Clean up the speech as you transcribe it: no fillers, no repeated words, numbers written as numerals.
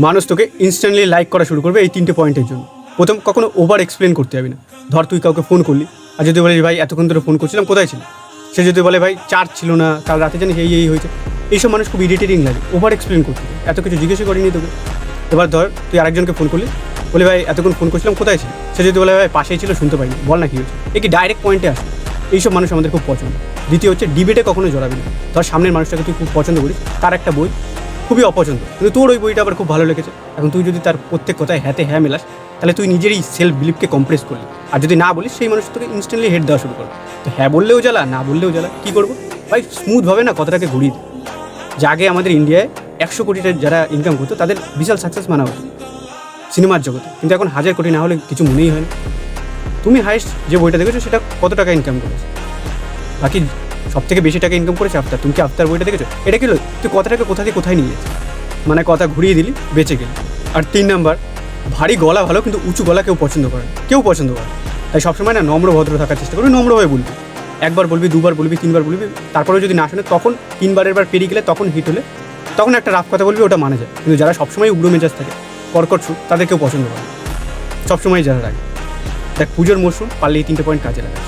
মানুষ তোকে instantly like করা শুরু করবে এই 3টে পয়েন্টের জন্য। প্রথম, কখনো ওভার এক্সপ্লেন করতে যাবি না। ধর তুই কাউকে ফোন করলি, আর যদি বলে ভাই এতক্ষণ ধরে ফোন করছিলাম কোথায় ছিল, সে যদি বলে ভাই চার্জ ছিল না, কাল রাতে জানিস এই হয়েছে, এইসব মানুষ খুব ইরিটেটিং লাগে। ওভার এক্সপ্লেন করতে এত কিছু জিজ্ঞেসই করিনি তোকে। এবার ধর তুই আরেকজনকে ফোন করলি, বলে ভাই এতক্ষণ ফোন করছিলাম কোথায় ছিল, সে যদি বলে ভাই পাশেই ছিল শুনতে পাইনি, বল না কী হয়েছে। কি ডাইরেক্ট পয়েন্টে আসে, এইসব মানুষ আমাদের খুব পছন্দ। দ্বিতীয় হচ্ছে ডিবেটে কখনো জড়াবি না। ধর সামনের মানুষটাকে তুই খুব পছন্দ করিস, তার একটা বই খুবই অপছন্দ, কিন্তু তোর ওই বইটা আবার খুব ভালো লেগেছে। এখন তুই যদি তার প্রত্যেক কথায় হ্যাঁতে হ্যাঁ মেলাস, তাহলে তুই নিজেরই সেলফ বিলিফকে কম্প্রেস করলি। আর যদি না বলিস, সেই মানুষ তোকে ইনস্ট্যান্টলি হেড দেওয়া শুরু করবে। তো হ্যাঁ বললেও জ্বালা, না বললেও জ্বালা, কী করবো ভাই? স্মুথভাবে না কথাটাকে ঘুরিয়ে দিই। যে আগে আমাদের ইন্ডিয়ায় 100 কোটিটা যারা ইনকাম করতো তাদের বিশাল সাকসেস মানা হতো সিনেমার জগতে, কিন্তু এখন 1000 কোটি না হলে কিছু মনেই হয় না। তুমি হাইস্ট যে বইটা দেখেছো সেটা কত টাকা ইনকাম করেছো? বাকি সব থেকে বেশি টাকা ইনকাম করেছে আফতার। তুমি কি আফতার বইটা দেখেছো? এটা কি তুই কথাটাকে কোথা থেকে কোথায় নিয়ে যাচ্ছিস? মানে কথা ঘুরিয়ে দিলি, বেঁচে গেলি। আর 3 নাম্বার, ভারী গলা ভালো কিন্তু উঁচু গলা কেউ পছন্দ করে না, কেউ পছন্দ করে না। তাই সবসময় না নম্র ভদ্র থাকার চেষ্টা করবি, নম্র হয়ে বলবি। একবার বলবি, দুবার বলবি, 3বার বলবি, তারপরেও যদি না শোনে তখন 3বারের বার পেরিয়ে গেলে, তখন হিট হলে তখন একটা রাফ কথা বলবি, ওটা মানে যায়। কিন্তু যারা সবসময় উগ্র মেজাজ থাকে, কর্কট সুর, তাদের কেউ পছন্দ করে না। সবসময় যারা রাখে, দেখ পুজোর মরশুম, পারলে এই 3টে পয়েন্ট কাজে লাগাস।